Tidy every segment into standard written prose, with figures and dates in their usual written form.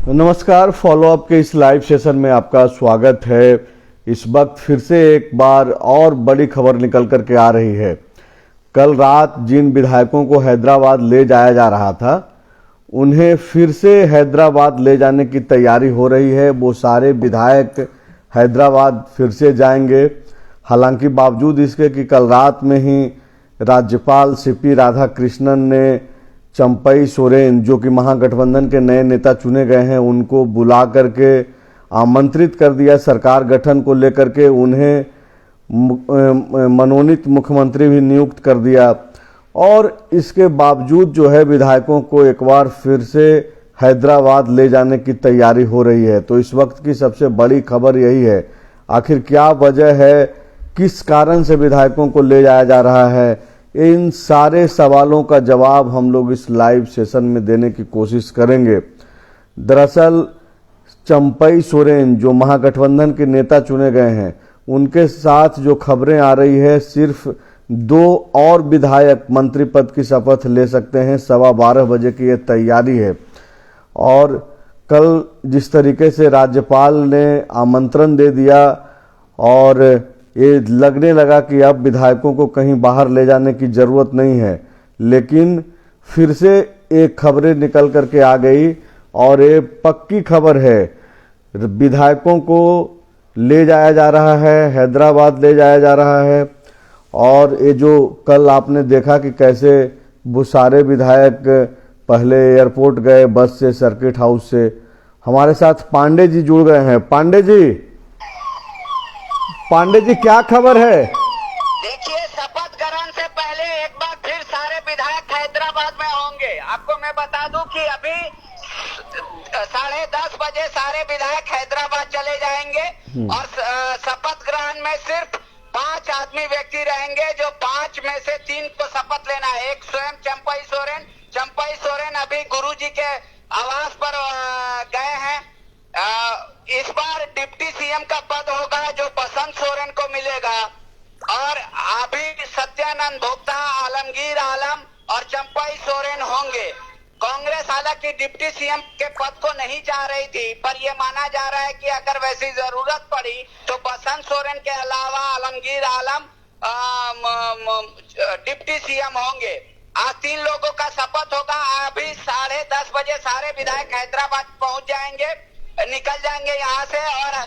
नमस्कार। Follow up के इस लाइव सेशन में आपका स्वागत है। इस वक्त फिर से एक बार और बड़ी खबर निकल कर के आ रही है। कल रात जिन विधायकों को हैदराबाद ले जाया जा रहा था, उन्हें फिर से हैदराबाद ले जाने की तैयारी हो रही है। वो सारे विधायक हैदराबाद फिर से जाएंगे। हालांकि बावजूद इसके कि कल रात में ही राज्यपाल सीपी राधाकृष्णन ने चंपई सोरेन, जो कि महागठबंधन के नए नेता चुने गए हैं, उनको बुला करके आमंत्रित कर दिया सरकार गठन को लेकर के। उन्हें मनोनीत मुख्यमंत्री भी नियुक्त कर दिया। और इसके बावजूद जो है विधायकों को एक बार फिर से हैदराबाद ले जाने की तैयारी हो रही है। तो इस वक्त की सबसे बड़ी खबर यही है, आखिर क्या वजह है, किस कारण से विधायकों को ले जाया जा रहा है। इन सारे सवालों का जवाब हम लोग इस लाइव सेशन में देने की कोशिश करेंगे। दरअसल चंपई सोरेन, जो महागठबंधन के नेता चुने गए हैं, उनके साथ जो खबरें आ रही है, सिर्फ 2 और विधायक मंत्री पद की शपथ ले सकते हैं। 12:15 बजे की ये तैयारी है। और कल जिस तरीके से राज्यपाल ने आमंत्रण दे दिया और ये लगने लगा कि अब विधायकों को कहीं बाहर ले जाने की जरूरत नहीं है, लेकिन फिर से एक खबरें निकल करके आ गई और ये पक्की खबर है। विधायकों को ले जाया जा रहा है, हैदराबाद ले जाया जा रहा है। और ये जो कल आपने देखा कि कैसे वो सारे विधायक पहले एयरपोर्ट गए बस से, सर्किट हाउस से। हमारे साथ पांडे जी जुड़ गए हैं। पांडे जी क्या खबर है? देखिए, शपथ ग्रहण से पहले एक बार फिर सारे विधायक हैदराबाद में होंगे। आपको मैं बता दूं कि अभी 10:30 बजे सारे विधायक हैदराबाद चले जाएंगे और शपथ ग्रहण में सिर्फ 5 आदमी व्यक्ति रहेंगे, जो 5 में से 3 को शपथ लेना है। एक स्वयं चंपई सोरेन अभी गुरुजी के आवास पर गए हैं। इस बार डिप्टी सीएम का पद होगा जो बसंत सोरेन को मिलेगा। और अभी सत्यानंद भोक्ता, आलमगीर आलम और चंपई सोरेन होंगे। कांग्रेस हालांकि डिप्टी सीएम के पद को नहीं चाह रही थी, पर यह माना जा रहा है कि अगर वैसी जरूरत पड़ी तो बसंत सोरेन के अलावा आलमगीर आलम डिप्टी सीएम होंगे। आज 3 लोगों का शपथ होगा। अभी 10:30 बजे सारे विधायक हैदराबाद पहुंच जाएंगे, निकल जाएंगे यहाँ से। और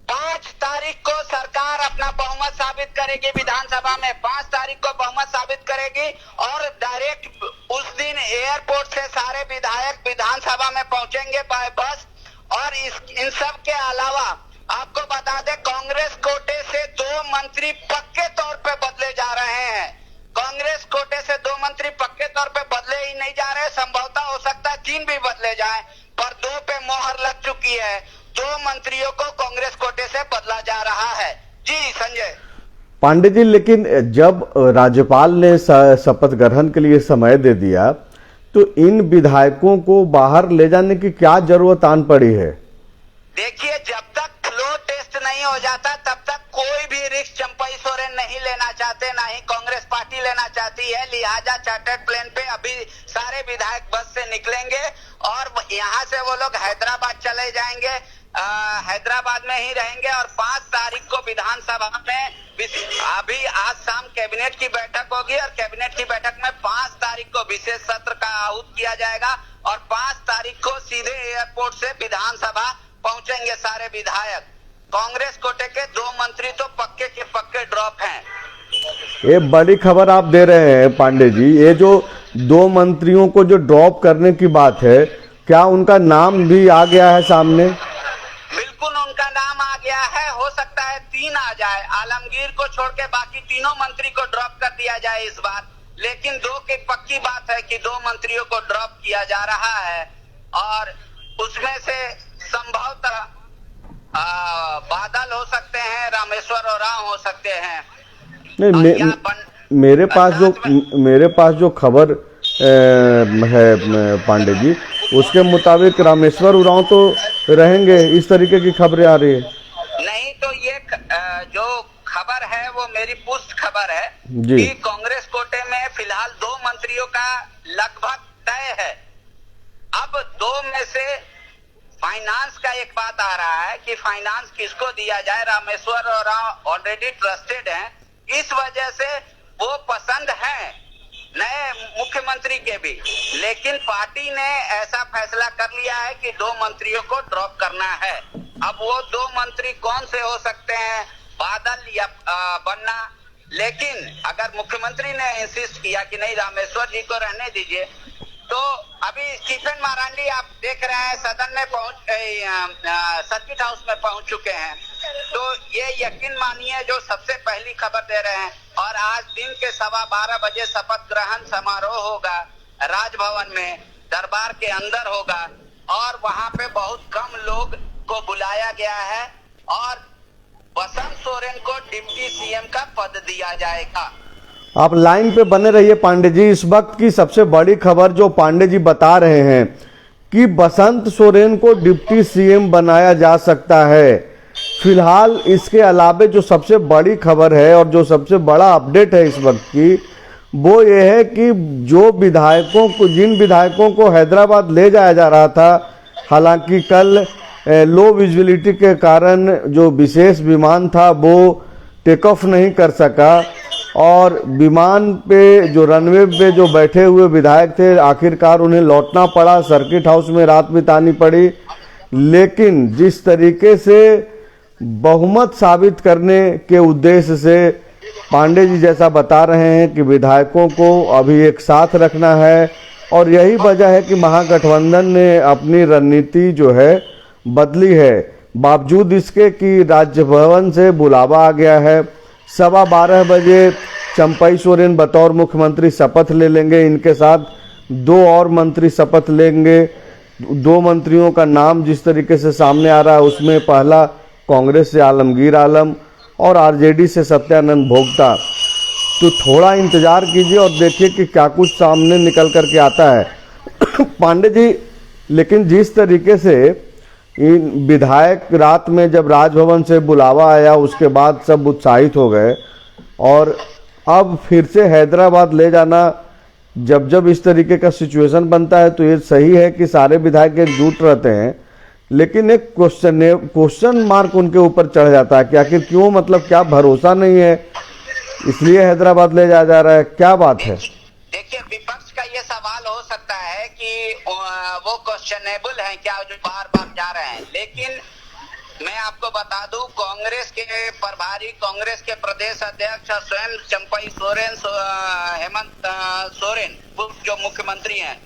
5 तारीख को सरकार अपना बहुमत साबित करेगी विधानसभा में। 5 तारीख को बहुमत साबित करेगी और डायरेक्ट उस दिन एयरपोर्ट से सारे विधायक विधानसभा में पहुंचेंगे बाय बस। और इन सब के अलावा आपको बता दें, कांग्रेस कोटे से 2 मंत्री पक्के तौर पे बदले जा रहे हैं। कांग्रेस कोटे से 2 मंत्री पक्के तौर पे बदले ही नहीं जा रहे। संभवतः हो सकता है 3 भी बदले जाएं, पर 2 पे मोहर लग चुकी है। 2 मंत्रियों को कांग्रेस कोटे से बदला जा रहा है। जी संजय। पांडे जी, लेकिन जब राज्यपाल ने शपथ ग्रहण के लिए समय दे दिया, तो इन विधायकों को बाहर ले जाने की क्या जरूरत आन पड़ी है? देखिए, जब तक फ्लो टेस्ट नहीं हो जाता तब तक कोई भी रिस्क चंपई सोरेन नहीं लेना चाहते, ना ही कांग्रेस पार्टी लेना चाहती है। लिहाजा चार्टर्ड प्लेन पे अभी सारे विधायक बस से निकलेंगे और यहाँ से वो लोग हैदराबाद चले जाएंगे। हैदराबाद में ही रहेंगे। और 5 तारीख को विधानसभा में अभी आज शाम कैबिनेट की बैठक होगी और कैबिनेट की बैठक में 5 तारीख को विशेष सत्र का आहूत किया जाएगा और 5 तारीख को सीधे एयरपोर्ट से विधानसभा पहुंचेंगे सारे विधायक। कांग्रेस कोटे के 2 मंत्री तो पक्के के पक्के ड्रॉप हैं। ये बड़ी खबर आप दे रहे हैं पांडे जी। ये जो 2 मंत्रियों को जो ड्रॉप करने की बात है, क्या उनका नाम भी आ गया है सामने? बिल्कुल उनका नाम आ गया है। हो सकता है 3 आ जाए। आलमगीर को छोड़ के बाकी तीनों मंत्री को ड्रॉप कर दिया जाए इस बार। लेकिन 2 की पक्की बात है कि 2 मंत्रियों को ड्रॉप किया जा रहा है। और उसमें से संभवतः बादल हो सकते हैं, रामेश्वर उरांव हो सकते हैं। नहीं, मेरे पास जो खबर है पांडे जी, उसके मुताबिक रामेश्वर उरांव तो रहेंगे, इस तरीके की खबरें आ रही है। नहीं, तो ये जो खबर है वो मेरी पुष्ट खबर है कि कांग्रेस कोटे में फिलहाल 2 मंत्रियों का लगभग तय है। अब 2 में से फाइनेंस का एक बात आ रहा है कि फाइनेंस किसको दिया जाए। रामेश्वर और राव ऑलरेडी ट्रस्टेड हैं, इस वजह से वो पसंद हैं नए मुख्यमंत्री के भी, लेकिन पार्टी ने ऐसा फैसला कर लिया है कि 2 मंत्रियों को ड्रॉप करना है। अब वो 2 मंत्री कौन से हो सकते हैं, बादल या बन्ना, लेकिन अगर मुख्यमंत्री ने इंसिस्ट किया कि नहीं रामेश्वर जी को रहने दीजिए, तो अभी स्टीफन मारांडी आप देख रहे हैं सदन में सर्किट हाउस में पहुंच चुके हैं। तो ये यकीन मानिए जो सबसे पहली खबर दे रहे हैं, और आज दिन के 12:15 बजे शपथ ग्रहण समारोह होगा राजभवन में, दरबार के अंदर होगा, और वहां पे बहुत कम लोग को बुलाया गया है, और बसंत सोरेन को डिप्टी सीएम का पद दिया जाएगा। आप लाइन पे बने रहिए पांडे जी। इस वक्त की सबसे बड़ी खबर जो पांडे जी बता रहे हैं कि बसंत सोरेन को डिप्टी सीएम बनाया जा सकता है। फिलहाल इसके अलावे जो सबसे बड़ी खबर है और जो सबसे बड़ा अपडेट है इस वक्त की, वो ये है कि जो विधायकों को, जिन विधायकों को हैदराबाद ले जाया जा रहा था, हालांकि कल लो विजिबिलिटी के कारण जो विशेष विमान था वो टेक ऑफ नहीं कर सका, और विमान पे जो रनवे पे जो बैठे हुए विधायक थे, आखिरकार उन्हें लौटना पड़ा, सर्किट हाउस में रात बितानी पड़ी। लेकिन जिस तरीके से बहुमत साबित करने के उद्देश्य से पांडे जी जैसा बता रहे हैं कि विधायकों को अभी एक साथ रखना है, और यही वजह है कि महागठबंधन ने अपनी रणनीति जो है बदली है। बावजूद इसके कि राज्य भवन से बुलावा आ गया है, 12:15 बजे चंपई सोरेन बतौर मुख्यमंत्री शपथ ले लेंगे, इनके साथ 2 और मंत्री शपथ लेंगे। 2 मंत्रियों का नाम जिस तरीके से सामने आ रहा है, उसमें पहला कांग्रेस से आलमगीर आलम और आरजेडी से सत्यानंद भोक्ता। तो थोड़ा इंतजार कीजिए और देखिए कि क्या कुछ सामने निकल करके आता है पांडे जी। लेकिन जिस तरीके से इन विधायक रात में जब राजभवन से बुलावा आया, उसके बाद सब उत्साहित हो गए, और अब फिर से हैदराबाद ले जाना, जब इस तरीके का सिचुएशन बनता है तो ये सही है कि सारे विधायक एकजुट रहते हैं, लेकिन एक क्वेश्चन मार्क उनके ऊपर चढ़ जाता है कि आखिर क्यों, मतलब क्या भरोसा नहीं है इसलिए हैदराबाद ले जाया जा रहा है, क्या बात है? देखिए, विपक्ष का ये सवाल हो सकता है कि वो क्वेश्चनेबल है क्या जो बार बार जा रहे हैं, लेकिन मैं आपको बता दूं, कांग्रेस के प्रभारी, कांग्रेस के प्रदेश अध्यक्ष स्वयं चंपई सोरेन, हेमंत सोरेन जो मुख्यमंत्री हैं,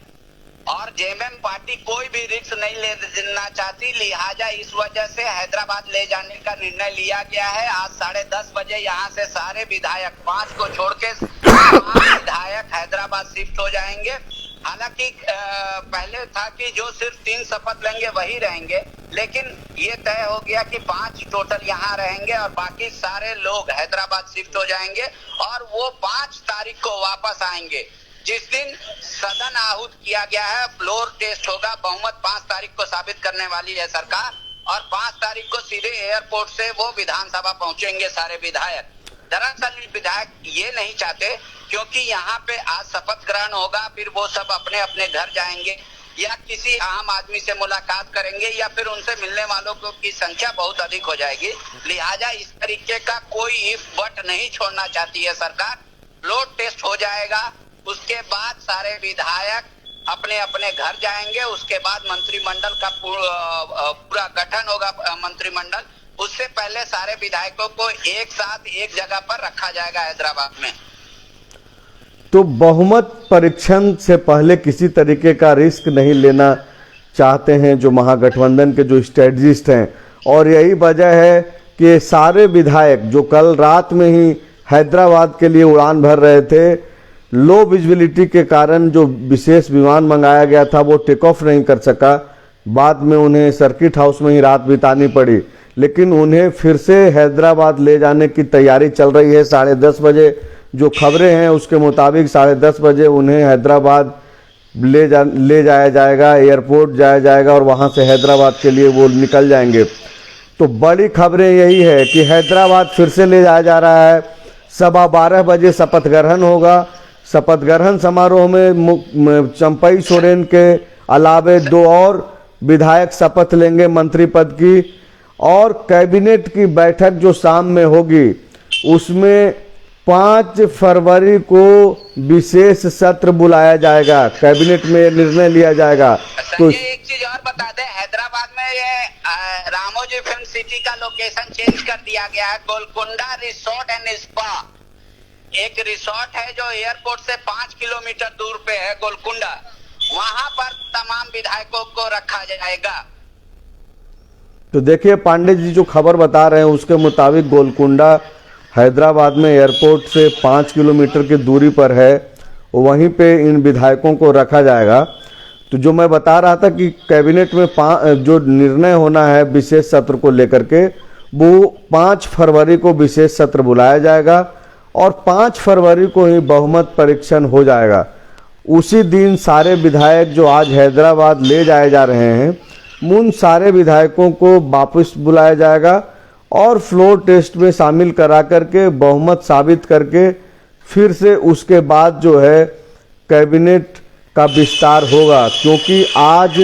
और जेएमएम पार्टी कोई भी रिस्क नहीं लेना चाहती, लिहाजा इस वजह से हैदराबाद ले जाने का निर्णय लिया गया है। आज 10:30 बजे यहाँ से सारे विधायक, 5 को छोड़ के 5 विधायक हैदराबाद शिफ्ट हो जाएंगे। हालांकि पहले था कि जो सिर्फ 3 शपथ लेंगे वही रहेंगे, लेकिन ये तय हो गया कि 5 टोटल यहाँ रहेंगे और बाकी सारे लोग हैदराबाद शिफ्ट हो जाएंगे, और वो 5 तारीख को वापस आएंगे, जिस दिन सदन आहूत किया गया है। फ्लोर टेस्ट होगा, बहुमत 5 तारीख को साबित करने वाली है सरकार, और 5 तारीख को सीधे एयरपोर्ट से वो विधानसभा पहुंचेंगे सारे विधायक। दरअसल विधायक ये नहीं चाहते, क्योंकि यहाँ पे आज शपथ ग्रहण होगा, फिर वो सब अपने अपने घर जाएंगे या किसी आम आदमी से मुलाकात करेंगे, या फिर उनसे मिलने वालों की संख्या बहुत अधिक हो जाएगी। लिहाजा इस तरीके का कोई इफ बट नहीं छोड़ना चाहती है सरकार। फ्लोर टेस्ट हो जाएगा, उसके बाद सारे विधायक अपने अपने घर जाएंगे, उसके बाद मंत्रिमंडल का पूरा गठन होगा मंत्रिमंडल। उससे पहले सारे विधायकों को एक साथ एक जगह पर रखा जाएगा हैदराबाद में। तो बहुमत परीक्षण से पहले किसी तरीके का रिस्क नहीं लेना चाहते हैं जो महागठबंधन के जो स्ट्रेटजिस्ट हैं, और यही वजह है कि सारे विधायक जो कल रात में ही हैदराबाद के लिए उड़ान भर रहे थे, लो विजिबिलिटी के कारण जो विशेष विमान मंगाया गया था वो टेक ऑफ नहीं कर सका, बाद में उन्हें सर्किट हाउस में ही रात बितानी पड़ी। लेकिन उन्हें फिर से हैदराबाद ले जाने की तैयारी चल रही है। 10:30 बजे जो खबरें हैं उसके मुताबिक 10:30 बजे उन्हें हैदराबाद ले जाया जाएगा, एयरपोर्ट जाया जाएगा, और वहां से हैदराबाद के लिए वो निकल जाएंगे। तो बड़ी खबरें यही है कि हैदराबाद फिर से ले जाया जा रहा है। 12:15 बजे शपथ ग्रहण होगा। शपथ ग्रहण समारोह में चंपई सोरेन के अलावे 2 और विधायक शपथ लेंगे मंत्री पद की, और कैबिनेट की बैठक जो शाम में होगी उसमें 5 फरवरी को विशेष सत्र बुलाया जाएगा, कैबिनेट में निर्णय लिया जाएगा। तो एक चीज और बता दें, हैदराबाद में ये रामोजी फिल्म सिटी का लोकेशन चेंज कर दिया गया है। गोलकुंडा रिसोर्ट एंड स्पा, एक रिसोर्ट है जो एयरपोर्ट से 5 किलोमीटर दूर पे है, गोलकुंडा, वहां पर तमाम विधायकों को रखा जाएगा। तो देखिए पांडे जी जो खबर बता रहे हैं उसके मुताबिक गोलकुंडा हैदराबाद में एयरपोर्ट से 5 किलोमीटर की दूरी पर है, वहीं पे इन विधायकों को रखा जाएगा। तो जो मैं बता रहा था कि कैबिनेट में जो निर्णय होना है विशेष सत्र को लेकर के, वो 5 फरवरी को विशेष सत्र बुलाया जाएगा और 5 फरवरी को ही बहुमत परीक्षण हो जाएगा। उसी दिन सारे विधायक जो आज हैदराबाद ले जाए जा रहे हैं, उन सारे विधायकों को वापस बुलाया जाएगा और फ्लोर टेस्ट में शामिल करा करके बहुमत साबित करके फिर से उसके बाद जो है कैबिनेट का विस्तार होगा। क्योंकि आज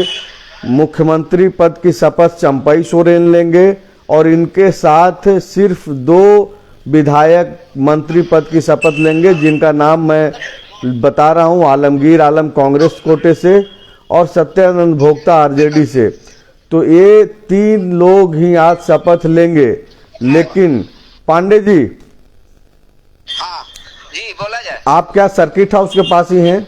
मुख्यमंत्री पद की शपथ चंपई सोरेन लेंगे और इनके साथ सिर्फ 2 विधायक मंत्री पद की शपथ लेंगे, जिनका नाम मैं बता रहा हूं, आलमगीर आलम कांग्रेस कोटे से और सत्यानंद भोक्ता आरजेडी से। तो ये 3 लोग ही आज शपथ लेंगे। लेकिन पांडे जी, हाँ जी बोला जाए। आप क्या सर्किट हाउस के पास ही हैं?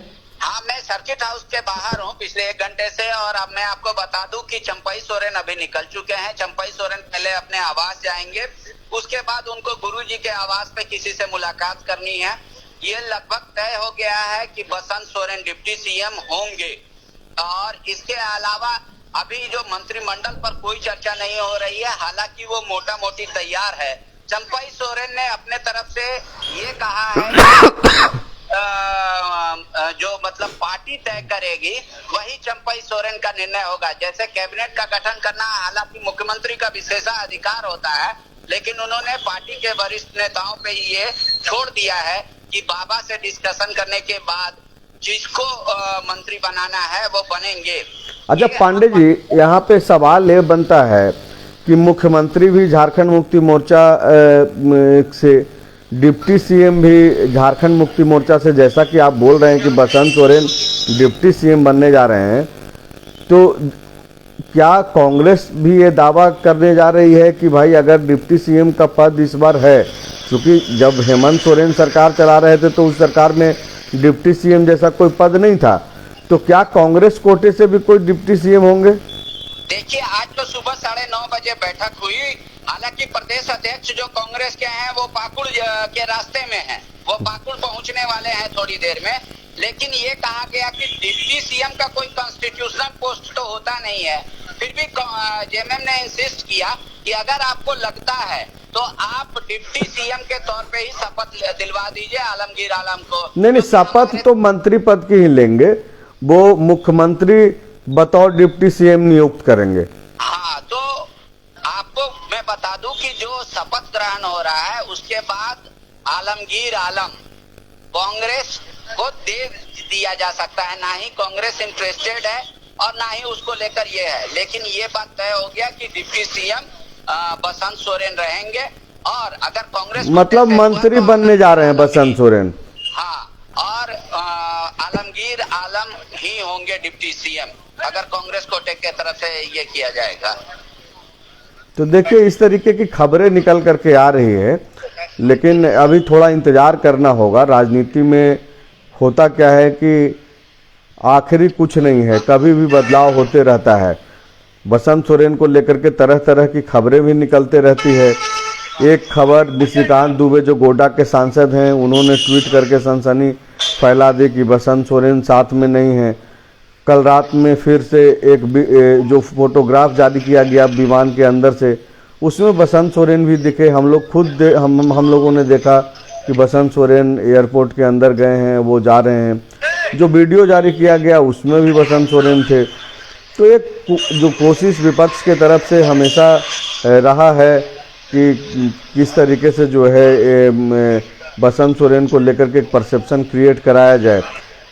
हाँ, मैं सर्किट हाउस के बाहर हूँ पिछले 1 घंटे से। और अब मैं आपको बता दूं कि चंपई सोरेन अभी निकल चुके हैं। चंपई सोरेन पहले अपने आवास जाएंगे, उसके बाद उनको गुरुजी के आवास पे किसी से मुलाकात करनी है। ये लगभग तय हो गया है कि बसंत सोरेन डिप्टी सीएम होंगे। और इसके अलावा अभी जो मंत्रिमंडल पर कोई चर्चा नहीं हो रही है, हालांकि वो मोटा मोटी तैयार है। चंपई सोरेन ने अपने तरफ से ये कहा है जो मतलब पार्टी तय करेगी वही चंपई सोरेन का निर्णय होगा। जैसे कैबिनेट का गठन करना हालांकि मुख्यमंत्री का विशेषाधिकार होता है, लेकिन उन्होंने पार्टी के वरिष्ठ नेताओं पे ये छोड़ दिया है कि बाबा से डिस्कशन करने के बाद जिसको मंत्री बनाना है वो बनेंगे। अच्छा पांडे जी, यहाँ पे सवाल ये बनता है कि मुख्यमंत्री भी झारखंड मुक्ति मोर्चा से, डिप्टी सीएम भी झारखंड मुक्ति मोर्चा से, जैसा कि आप बोल रहे हैं कि बसंत सोरेन डिप्टी सीएम बनने जा रहे हैं, तो क्या कांग्रेस भी ये दावा करने जा रही है कि भाई अगर डिप्टी सीएम का पद इस बार है, क्योंकि जब हेमंत सोरेन सरकार चला रहे थे तो उस सरकार में डिप्टी सीएम जैसा कोई पद नहीं था, तो क्या कांग्रेस कोटे से भी कोई डिप्टी सीएम होंगे? देखिए, आज तो सुबह 9:30 बजे बैठक हुई। हालांकि प्रदेश अध्यक्ष जो कांग्रेस के हैं वो पाकुड़ के रास्ते में हैं, वो पाकुड़ पहुंचने वाले हैं थोड़ी देर में। लेकिन ये कहा गया कि डिप्टी सीएम का कोई कॉन्स्टिट्यूशनल पोस्ट तो होता नहीं है। फिर भी जेएमएम ने इंसिस्ट किया कि अगर आपको लगता है तो आप डिप्टी सीएम के तौर पे ही शपथ दिलवा दीजिए आलमगीर आलम को। नहीं, शपथ तो मंत्री पद की ही लेंगे, वो मुख्यमंत्री बतौर डिप्टी सीएम नियुक्त करेंगे। हाँ, तो आपको मैं बता दूं कि जो शपथ ग्रहण हो रहा है उसके बाद आलमगीर आलम कांग्रेस को दे दिया जा सकता है। ना ही कांग्रेस इंटरेस्टेड है और ना ही उसको लेकर ये है। लेकिन ये बात तय हो गया कि डिप्टी सीएम बसंत सोरेन रहेंगे। और अगर कांग्रेस मतलब मंत्री बनने जा रहे हैं बसंत सोरेन। हाँ, और आलमगीर आलम ही होंगे डिप्टी सीएम अगर कांग्रेस कोटे के तरफ से ये किया जाएगा। तो देखिए इस तरीके की खबरें निकल करके आ रही है, लेकिन अभी थोड़ा इंतजार करना होगा। राजनीति में होता क्या है कि आखिरी कुछ नहीं है, कभी भी बदलाव होते रहता है। बसंत सोरेन को लेकर के तरह तरह की खबरें भी निकलते रहती है। एक खबर निशिकांत दुबे जो गोड्डा के सांसद हैं, उन्होंने ट्वीट करके सनसनी फैला दी कि बसंत सोरेन साथ में नहीं है। कल रात में फिर से एक जो फोटोग्राफ जारी किया गया विमान के अंदर से, उसमें बसंत सोरेन भी दिखे। हम लोग खुद हम लोगों ने देखा कि बसंत सोरेन एयरपोर्ट के अंदर गए हैं, वो जा रहे हैं। जो वीडियो जारी किया गया उसमें भी बसंत सोरेन थे। तो एक जो कोशिश विपक्ष के तरफ से हमेशा रहा है कि किस तरीके से जो है बसंत सोरेन को लेकर के एक परसेप्शन क्रिएट कराया जाए।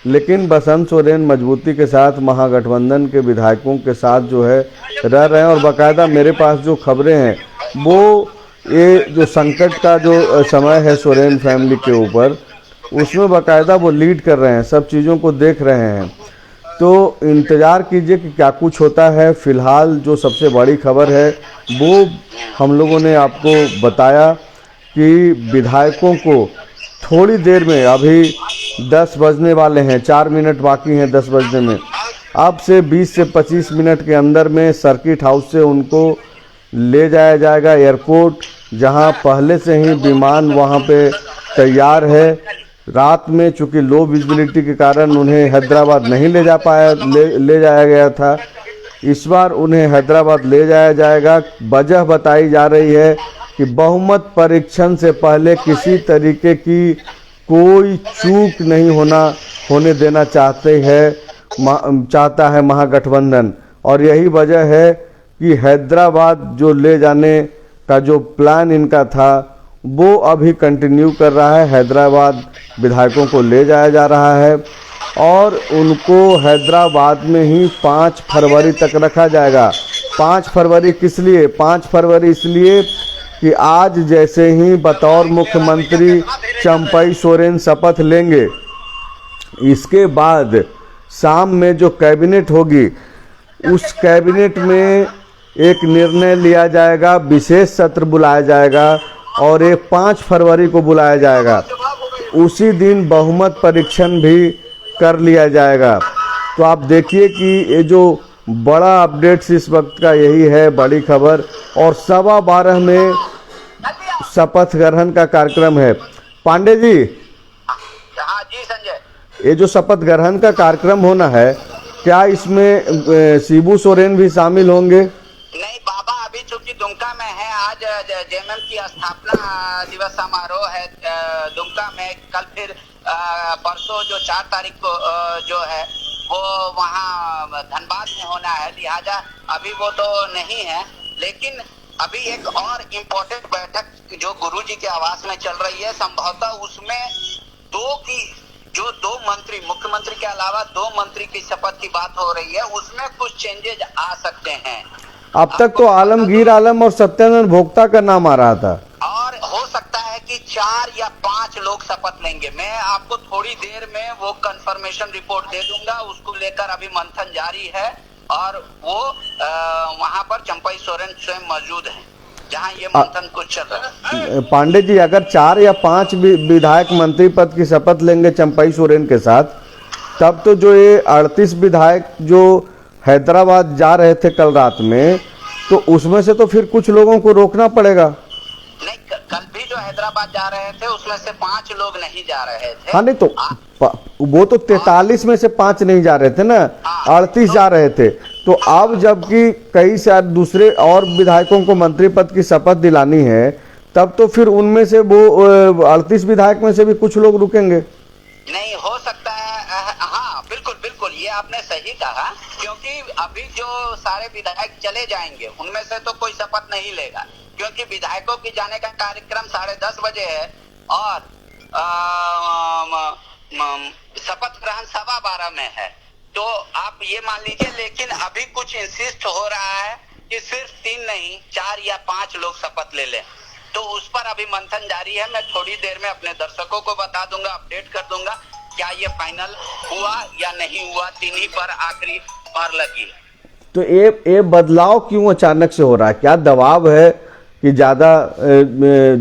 लेकिन बसंत सोरेन मजबूती के साथ महागठबंधन के विधायकों के साथ जो है रह रहे हैं। और बाकायदा मेरे पास जो खबरें हैं वो ये जो संकट का जो समय है सोरेन फैमिली के ऊपर, उसमें बाकायदा वो लीड कर रहे हैं, सब चीज़ों को देख रहे हैं। तो इंतज़ार कीजिए कि क्या कुछ होता है। फिलहाल जो सबसे बड़ी खबर है वो हम लोगों ने आपको बताया कि विधायकों को थोड़ी देर में, अभी 10 बजने वाले हैं, 4 मिनट बाकी हैं 10 बजने में, अब से 20 से 25 मिनट के अंदर में सर्किट हाउस से उनको ले जाया जाएगा एयरपोर्ट, जहां पहले से ही विमान वहां पे तैयार है। रात में चूंकि लो विजिबिलिटी के कारण उन्हें हैदराबाद नहीं ले जाया गया था, इस बार उन्हें हैदराबाद ले जाया जाएगा। वजह बताई जा रही है कि बहुमत परीक्षण से पहले किसी तरीके की कोई चूक नहीं होने देना चाहता है महागठबंधन। और यही वजह है कि हैदराबाद जो ले जाने का जो प्लान इनका था वो अभी कंटिन्यू कर रहा है। हैदराबाद विधायकों को ले जाया जा रहा है और उनको हैदराबाद में ही 5 फरवरी तक रखा जाएगा। 5 फरवरी किस लिए? 5 फरवरी इसलिए कि आज जैसे ही बतौर मुख्यमंत्री चंपई सोरेन शपथ लेंगे, इसके बाद शाम में जो कैबिनेट होगी उस कैबिनेट में एक निर्णय लिया जाएगा, विशेष सत्र बुलाया जाएगा और एक 5 फरवरी को बुलाया जाएगा। उसी दिन बहुमत परीक्षण भी कर लिया जाएगा। तो आप देखिए कि ये जो बड़ा अपडेट्स इस वक्त का यही है, बड़ी खबर। और 12:15 में शपथ ग्रहण का कार्यक्रम है। पांडे जी, हाँ जी संजय, ये जो शपथ ग्रहण का कार्यक्रम होना है, क्या इसमें शिबू सोरेन भी शामिल होंगे? नहीं बाबा, अभी चूंकि दुमका में है, आज जेएमएम की स्थापना दिवस समारोह है दुमका में। कल फिर परसों जो 4 तारीख को जो है वो वहाँ धनबाद में होना है, लिहाजा अभी वो तो नहीं है। लेकिन अभी एक और इम्पोर्टेंट बैठक जो गुरुजी के आवास में चल रही है, संभवतः उसमें दो मंत्री, मुख्यमंत्री के अलावा 2 मंत्री की शपथ की बात हो रही है, उसमें कुछ चेंजेज आ सकते हैं। अब तक तो आलमगीर आलम और सत्यानंद भोक्ता का नाम आ रहा था, और हो सकता है कि 4 या 5 लोग शपथ लेंगे। मैं आपको थोड़ी देर में वो कंफर्मेशन रिपोर्ट दे दूंगा, उसको लेकर अभी मंथन जारी है। और वो वहां पर चंपई सोरेन स्वयं मौजूद हैं जहां ये मंथन कुछ चल रहा है। पांडे जी, अगर 4 या 5 विधायक मंत्री पद की शपथ लेंगे चंपई सोरेन के साथ, तब तो जो ये 38 विधायक जो हैदराबाद जा रहे थे कल रात में, तो उसमें से तो फिर कुछ लोगों को रोकना पड़ेगा। नहीं, कल भी जो हैदराबाद जा रहे थे उसमें से 5 लोग नहीं जा रहे थे। हाँ, नहीं तो वो तो 43 में से 5 नहीं जा रहे थे ना, 38 जा रहे थे। तो अब जबकि कई सारे दूसरे और विधायकों को मंत्री पद की शपथ दिलानी है, तब तो फिर उनमें से वो 38 विधायक में से भी कुछ लोग रुकेंगे। नहीं हो सकता है। हाँ बिल्कुल बिल्कुल, ये आपने सही कहा, क्योंकि अभी जो सारे विधायक चले जाएंगे उनमें से तो कोई शपथ नहीं लेगा, क्योंकि विधायकों की जाने का कार्यक्रम 10:30 बजे है और शपथ ग्रहण 12:15 में है। तो आप ये मान लीजिए, लेकिन अभी कुछ इंसिस्ट हो रहा है कि सिर्फ 3 नहीं 4 या 5 लोग शपथ ले लें। तो उस पर अभी मंथन जारी है। मैं थोड़ी देर में अपने दर्शकों को बता दूंगा, अपडेट कर दूंगा क्या ये फाइनल हुआ या नहीं हुआ। 3 ही पर आखिरी पार लगी। तो ये बदलाव क्यों अचानक से हो रहा है? क्या दबाव है कि ज्यादा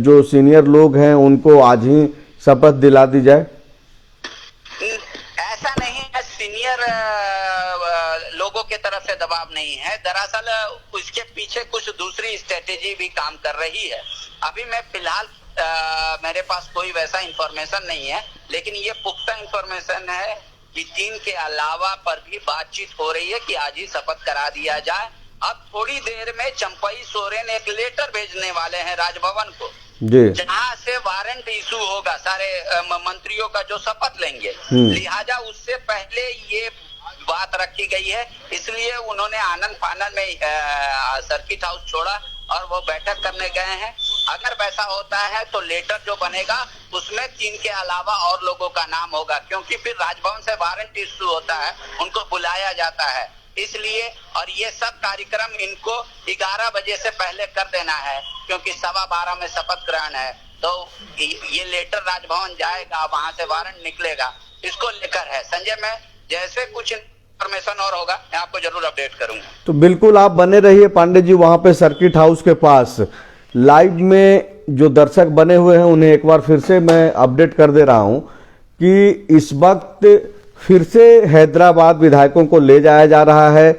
जो सीनियर लोग हैं उनको आज ही शपथ दिला दी जाए? ऐसा नहीं है, सीनियर लोगों के तरफ से दबाव नहीं है। दरअसल उसके पीछे कुछ दूसरी स्ट्रेटेजी भी काम कर रही है। अभी मैं फिलहाल मेरे पास कोई वैसा इंफॉर्मेशन नहीं है, लेकिन ये पुख्ता इंफॉर्मेशन है कि 3 के अलावा पर भी बातचीत हो रही है कि आज ही शपथ करा दिया जाए। अब थोड़ी देर में चंपई सोरेन एक लेटर भेजने वाले हैं राजभवन को, जहां से वारंट इशू होगा सारे मंत्रियों का जो शपथ लेंगे। लिहाजा उससे पहले ये बात रखी गई है, इसलिए उन्होंने आनंद फानन में सर्किट हाउस छोड़ा और वो बैठक करने गए हैं। अगर वैसा होता है तो लेटर जो बनेगा उसमें 3 के अलावा और लोगों का नाम होगा, क्योंकि फिर राजभवन से वारंट इश्यू होता है, उनको बुलाया जाता है इसलिए। और ये सब कार्यक्रम इनको 11 बजे से पहले कर देना है, क्योंकि 12:15 में शपथ ग्रहण है। तो ये लेटर राजभवन जाएगा, वहां से वारंट निकलेगा, इसको लेकर है। संजय, मैं जैसे कुछ इन्फॉर्मेशन और होगा मैं आपको जरूर अपडेट करूंगा। तो बिल्कुल आप बने रहिए पांडे जी वहां पे सर्किट हाउस के पास। लाइव में जो दर्शक बने हुए हैं उन्हें एक बार फिर से मैं अपडेट कर दे रहा हूं कि इस वक्त फिर से हैदराबाद विधायकों को ले जाया जा रहा है।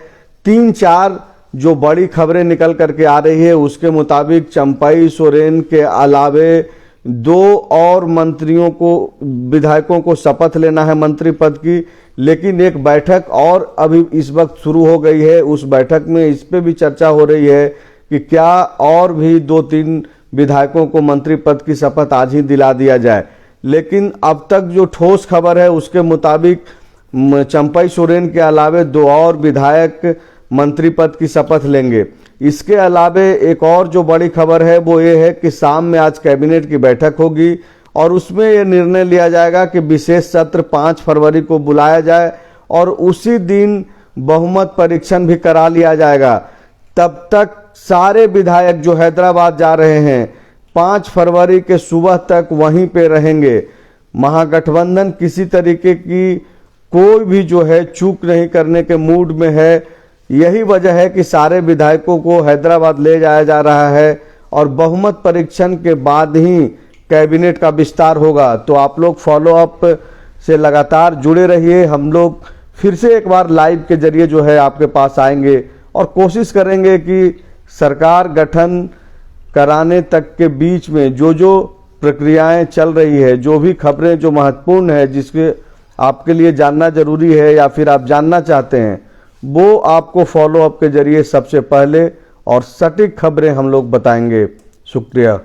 3-4 जो बड़ी खबरें निकल करके आ रही है उसके मुताबिक चंपई सोरेन के अलावे 2 और मंत्रियों को, विधायकों को शपथ लेना है मंत्री पद की। लेकिन एक बैठक और अभी इस वक्त शुरू हो गई है, उस बैठक में इस पे भी चर्चा हो रही है कि क्या और भी 2-3 विधायकों को मंत्री पद की शपथ आज ही दिला दिया जाए। लेकिन अब तक जो ठोस खबर है उसके मुताबिक चंपई सोरेन के अलावे 2 और विधायक मंत्री पद की शपथ लेंगे। इसके अलावे एक और जो बड़ी खबर है वो ये है कि शाम में आज कैबिनेट की बैठक होगी और उसमें ये निर्णय लिया जाएगा कि विशेष सत्र 5 फरवरी को बुलाया जाए और उसी दिन बहुमत परीक्षण भी करा लिया जाएगा। तब तक सारे विधायक जो हैदराबाद जा रहे हैं 5 फरवरी के सुबह तक वहीं पे रहेंगे। महागठबंधन किसी तरीके की कोई भी जो है चूक नहीं करने के मूड में है। यही वजह है कि सारे विधायकों को हैदराबाद ले जाया जा रहा है और बहुमत परीक्षण के बाद ही कैबिनेट का विस्तार होगा। तो आप लोग फॉलो अप से लगातार जुड़े रहिए। हम लोग फिर से एक बार लाइव के जरिए जो है आपके पास आएंगे और कोशिश करेंगे कि सरकार गठन कराने तक के बीच में जो जो प्रक्रियाएं चल रही है, जो भी खबरें जो महत्वपूर्ण है, जिसके आपके लिए जानना जरूरी है या फिर आप जानना चाहते हैं, वो आपको फॉलो अप के जरिए सबसे पहले और सटीक खबरें हम लोग बताएंगे। शुक्रिया।